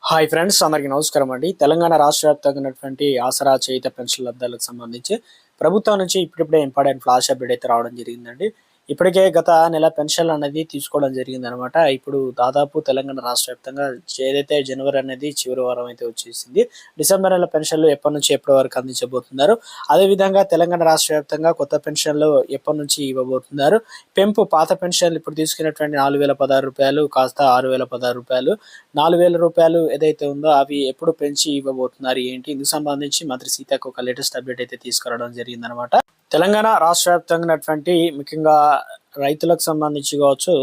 Hi friends, అందరికీ నమస్కారం అండి. తెలంగాణ రాష్ట్ర వ్యాప్తంగా ఉన్నటువంటి ఆసరా చేయుత పెన్షన్ లబ్ధాలకు సంబంధించి ప్రభుత్వం నుంచి ఇప్పుడిప్పుడే ఇంపార్టెంట్ ఫ్లాష్ అప్డేట్ అయితే రావడం జరిగిందండి. ఇప్పటికే గత నెల పెన్షన్లు అనేది తీసుకోవడం జరిగిందనమాట. ఇప్పుడు దాదాపు తెలంగాణ రాష్ట్ర వ్యాప్తంగా ఏదైతే జనవరి అనేది చివరి వారం అయితే వచ్చేసింది. డిసెంబర్ నెల పెన్షన్లు ఎప్పటి నుంచి ఎప్పటి వరకు అందించబోతున్నారు, అదేవిధంగా తెలంగాణ రాష్ట్ర వ్యాప్తంగా కొత్త పెన్షన్లు ఎప్పటి నుంచి ఇవ్వబోతున్నారు, పెంపు పాత పెన్షన్లు ఇప్పుడు తీసుకున్నటువంటి రూ. 4,016 కాస్త రూ. 6,016, రూ. 4,000 ఏదైతే ఉందో అవి ఎప్పుడు పెంచి ఇవ్వబోతున్నారు ఏంటి, ఇందుకు సంబంధించి మంత్రి సీతకు ఒక లేటెస్ట్ అప్డేట్ అయితే తీసుకురావడం జరిగిందనమాట. తెలంగాణ రాష్ట్ర వ్యాప్తంగా ఉన్నటువంటి ముఖ్యంగా రైతులకు సంబంధించి కావచ్చు,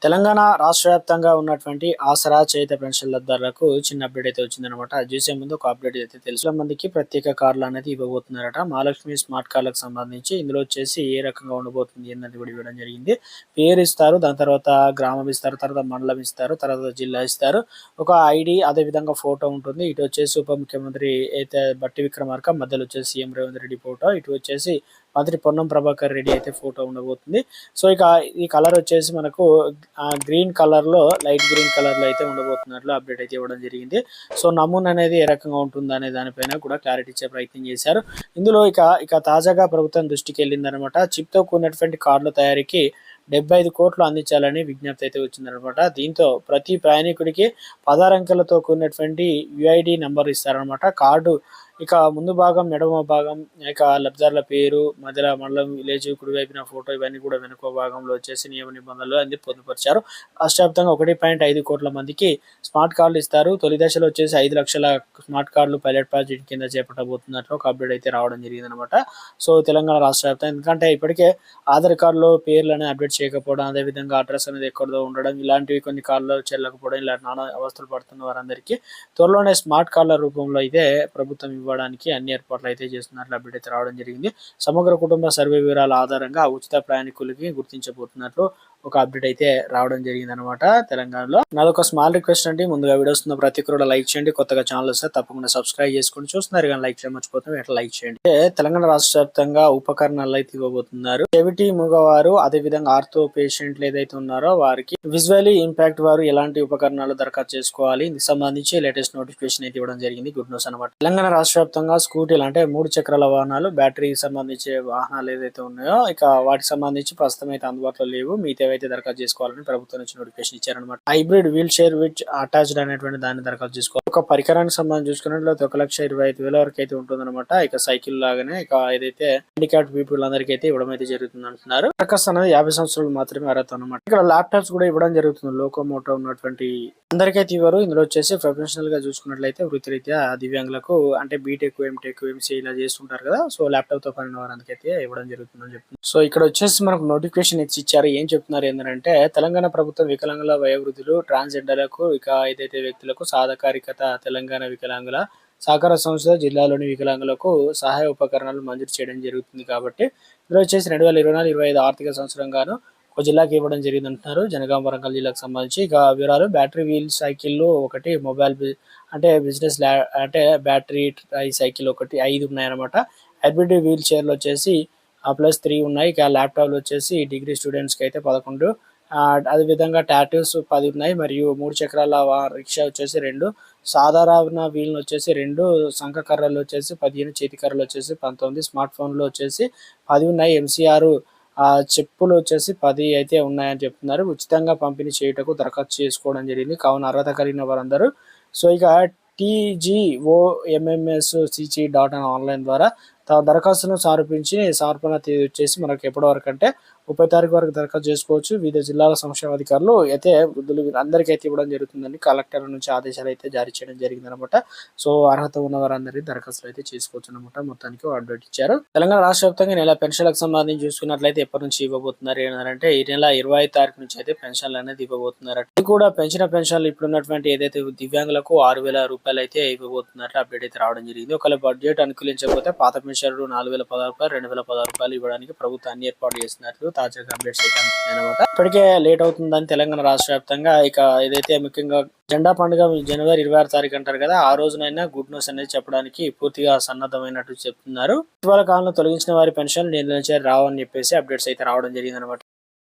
తెలంగాణ రాష్ట్ర వ్యాప్తంగా ఉన్నటువంటి ఆసరా చేయుత పెన్షన్ లబ్ధారులకు చిన్న అప్డేట్ అయితే వచ్చిందనమాట. అది చూసే ముందు ఒక అప్డేట్ అయితే తెలుసు. మందికి ప్రత్యేక కార్డులు అనేది ఇవ్వబోతున్నారట. మహాలక్ష్మి స్మార్ట్ కార్డులకు సంబంధించి ఇందులో వచ్చేసి ఏ రకంగా ఉండబోతుంది అన్నది కూడా ఇవ్వడం జరిగింది. పేరు ఇస్తారు, దాని తర్వాత గ్రామం ఇస్తారు, తర్వాత మండలం ఇస్తారు, తర్వాత జిల్లా ఇస్తారు, ఒక ఐడి, అదే విధంగా ఫోటో ఉంటుంది. ఇటు వచ్చేసి ఉప ముఖ్యమంత్రి అయితే బట్టి విక్రమార్క, మధ్యలో వచ్చేసి సీఎం రేవంత్ రెడ్డి ఫోటో, ఇటు వచ్చేసి మంత్రి పొన్నం ప్రభాకర్ రెడ్డి అయితే ఫోటో ఉండబోతుంది. సో ఇక ఈ కలర్ వచ్చేసి మనకు గ్రీన్ కలర్లో, లైట్ గ్రీన్ కలర్లో అయితే ఉండబోతున్నట్లు అప్డేట్ అయితే ఇవ్వడం జరిగింది. సో నమూనా అనేది ఏ రకంగా ఉంటుంది అనే దానిపైన కూడా క్లారిటీ ఇచ్చే ప్రయత్నం చేశారు. ఇందులో ఇక తాజాగా ప్రభుత్వం దృష్టికి వెళ్ళిందనమాట. చిప్తో కూడినటువంటి కార్డుల తయారీకి 75 కోట్లు అందించాలని విజ్ఞప్తి అయితే వచ్చిందనమాట. దీంతో ప్రతి ప్రయాణికుడికి 16 అంకెలతో కూడినటువంటి యుఐడి నెంబర్ ఇస్తారనమాట. కార్డు ఇక ముందు భాగం, ఎడమ భాగం, ఇక లబ్ధారుల పేరు, మధ్యలో మండలం, విలేజ్, కుడివైపున ఫోటో, ఇవన్నీ కూడా వెనుక భాగంలో వచ్చేసి నియమ నిబంధనలు అన్ని పొందుపరిచారు. రాష్ట్ర వ్యాప్తంగా 1.5 కోట్ల మందికి స్మార్ట్ కార్డులు ఇస్తారు. తొలి దశలో వచ్చేసి 5 లక్షల స్మార్ట్ కార్డులు పైలట్ ప్రాజెక్ట్ కింద చేపట్టబోతున్నట్లు ఒక అప్డేట్ అయితే రావడం జరిగింది అనమాట. సో తెలంగాణ రాష్ట్ర వ్యాప్తంగా, ఎందుకంటే ఇప్పటికే ఆధార్ కార్డులో పేర్లను అప్డేట్ చేయకపోవడం, అదేవిధంగా అడ్రస్ అనేది ఎక్కడో ఉండడం, ఇలాంటివి కొన్ని కార్డులు చెల్లకపోవడం, ఇలాంటి నానా అవస్థలు పడుతున్న వారందరికీ త్వరలోనే స్మార్ట్ కార్డుల రూపంలో అయితే ప్రభుత్వం ఇవ్వడానికి అన్ని ఏర్పాట్లు అయితే చేస్తున్నట్లు అప్డేట్ అయితే రావడం జరిగింది. సమగ్ర కుటుంబ సర్వే వివరాల ఆధారంగా ఉచిత ప్రయాణికులకి గుర్తించబోతున్నట్లు ఒక అప్డేట్ అయితే రావడం జరిగింది అనమాట తెలంగాణలో. నాదొక స్మాల్ రిక్వెస్ట్ అండి, ముందుగా వీడియోస్ ఉన్న ప్రతి కూడా లైక్ చేయండి, కొత్తగా ఛానల్ వస్తే తప్పకుండా సబ్స్క్రైబ్ చేసుకుని చూస్తున్నారు కానీ లైక్ చేయడం మర్చిపోతాం, ఎట్లా లైక్ చేయండి. తెలంగాణ రాష్ట్ర వ్యాప్తంగా ఉపకరణాలు అయితే ఇవ్వబోతున్నారు. చెవిటి మూగవారు, అదే విధంగా ఆర్థో పేషెంట్లు ఏదైతే ఉన్నారో వారికి విజువల్లీ ఇంపాక్ట్ వారు ఎలాంటి ఉపకరణాలు దరఖాస్తు చేసుకోవాలి, ఇందుకు సంబంధించి లేటెస్ట్ నోటిఫికేషన్ అయితే ఇవ్వడం జరిగింది. గుడ్ న్యూస్ అనమాట. తెలంగాణ రాష్ట్ర వ్యాప్తంగా స్కూటీలు అంటే 3 చక్రాల వాహనాలు, బ్యాటరీకి సంబంధించే వాహనాలు ఏదైతే ఉన్నాయో ఇక వాటికి సంబంధించి ప్రస్తుతం అయితే అందుబాటులో లేవు. మిగతా అయితే దరఖాస్తు చేసుకోవాలని ప్రభుత్వం నుంచి నోటిఫికేషన్ ఇచ్చారనమాట. Hybrid wheelchair with attached అనేటువంటి దాన్ని దరఖాస్తు చేసుకోవాలి. ఒక పరికరానికి సంబంధించి చూసుకున్నట్లయితే 1,25,000 వరకు అయితే ఉంటుందన్నమాట. ఇక సైకిల్ లాగానే ఇక ఏదైతే హ్యాండిక్యాప్ పీపుల్ అందరికీ అయితే ఇవ్వడం అయితే జరుగుతుంది అంటున్నారు. దరఖాస్తు అనేది 50 సంవత్సరాలు మాత్రమే అర్హత అనమాట. ఇక్కడ ల్యాప్టాప్స్ కూడా ఇవ్వడం జరుగుతుంది. లోకోమోటో ఉన్నటువంటి అందరికైతే ఇవ్వరు. ఇందులో వచ్చేసి ప్రొఫెషనల్ గా చూసుకున్నట్లయితే వృత్తిరీత్యా దివ్యాంగులకు, అంటే బీటెక్, ఎంటెక్, ఎంసీ ఇలా చేస్తుంటారు కదా, సో ల్యాప్టాప్ తో పని వారందరికైతే ఇవ్వడం జరుగుతుందని చెప్తున్నారు. సో ఇక్కడ వచ్చేసి మనకు నోటిఫికేషన్ ఇచ్చారు. ఏం చెప్తున్నారు ఏంటంటే, తెలంగాణ ప్రభుత్వం వికలాంగుల, వయోవృద్ధులు, ట్రాన్స్జెండర్లకు, ఇక ఏదైతే వ్యక్తులకు సాధికారికత తెలంగాణ వికలాంగుల సహకార సంస్థ జిల్లాలోని వికలాంగులకు సహాయ ఉపకరణాలు మంజూరు చేయడం జరుగుతుంది. కాబట్టి ఇందులో వచ్చేసి 2024-25 ఆర్థిక సంవత్సరం గాను ఒక జిల్లాకి ఇవ్వడం జరిగింది అంటున్నారు. జనగాం, వరంగల్ జిల్లాకు సంబంధించి ఇక వివరాలు: బ్యాటరీ వీల్ సైకిళ్ళు ఒకటి, మొబైల్ అంటే బిజినెస్ అంటే బ్యాటరీ ట్రై సైకిల్ ఒకటి, 5 ఉన్నాయన్నమాట. హైబ్రిడ్ వీల్ చైర్లు వచ్చేసి +3 ఉన్నాయి. ఇక ల్యాప్టాప్లు వచ్చేసి డిగ్రీ స్టూడెంట్స్కి అయితే 11, అదేవిధంగా టాటూస్ 10 ఉన్నాయి, మరియు 3 చక్రాల రిక్షా వచ్చేసి 2, సాధారణ వీల్ వచ్చేసి 2, శంఖ కర్రలు వచ్చేసి 15, చేతి కర్రలు వచ్చేసి 19, స్మార్ట్ ఫోన్లు వచ్చేసి 10 ఉన్నాయి. ఎంసీఆర్ చెప్పులు వచ్చేసి 10 అయితే ఉన్నాయని చెప్తున్నారు. ఉచితంగా పంపిణీ చేయుటకు దరఖాస్తు చేసుకోవడం జరిగింది. కావున అర్హత కలిగిన వారందరూ సో ఇక TGOMMSCC.in ఆన్లైన్ ద్వారా దరఖాస్తును సమర్పించి సమర్పణ తేదీ వచ్చేసి మనకు ఎప్పటి వరకు అంటే 30 తారీఖు వరకు దరఖాస్తు చేసుకోవచ్చు. వివిధ జిల్లాల సంక్షేమాధికారులు అయితే వృద్ధులు అందరికీ అయితే ఇవ్వడం జరుగుతుందని కలెక్టర్ నుంచి ఆదేశాలు అయితే జారీ చేయడం జరిగింది అనమాట. సో అర్హత ఉన్న వారందరికీ దరఖాస్తులు అయితే చేసుకోవచ్చు అనమాట. మొత్తానికి అప్డేట్ ఇచ్చారు. తెలంగాణ రాష్ట్ర వ్యాప్తంగా నెల పెన్షన్లకు సంబంధించి చూసుకున్నట్లయితే ఎప్పటి నుంచి ఇవ్వబోతున్నారు ఏంటంటే, ఈ నెల 25 తారీఖు నుంచి అయితే పెన్షన్లు అనేది ఇవ్వబోతున్నారు. ఇది కూడా పెంచిన పెన్షన్లు ఇప్పుడున్నటువంటి ఏదైతే దివ్యాంగులకు 6,000 రూపాయలు అయితే ఇవ్వబోతున్నట్లు అప్డేట్ అయితే రావడం జరిగింది. ఒకవేళ బడ్జెట్ అనుకూలించకపోతే పాత పెన్షన్లు 4,016 రూపాయలు, 2,016 రూపాయలు ఇవ్వడానికి ప్రభుత్వం అన్ని ఏర్పాట్లు చేస్తున్నట్లు తాజాగా అప్డేట్స్ అయితే అనమాట. ఇప్పటికే లేట్ అవుతుందని తెలంగాణ రాష్ట్ర వ్యాప్తంగా ఇక ఏదైతే ముఖ్యంగా జెండా పండుగ జనవరి 26 తారీఖు అంటారు కదా, ఆ రోజునైనా గుడ్ న్యూస్ అనేది చెప్పడానికి పూర్తిగా సన్నద్ధమైనట్టు చెప్తున్నారు. ఇటీవల కాలంలో తొలగించిన వారి పెన్షన్ నిధుల నుంచి రావని చెప్పేసి అప్డేట్స్ అయితే రావడం జరిగింది అనమాట.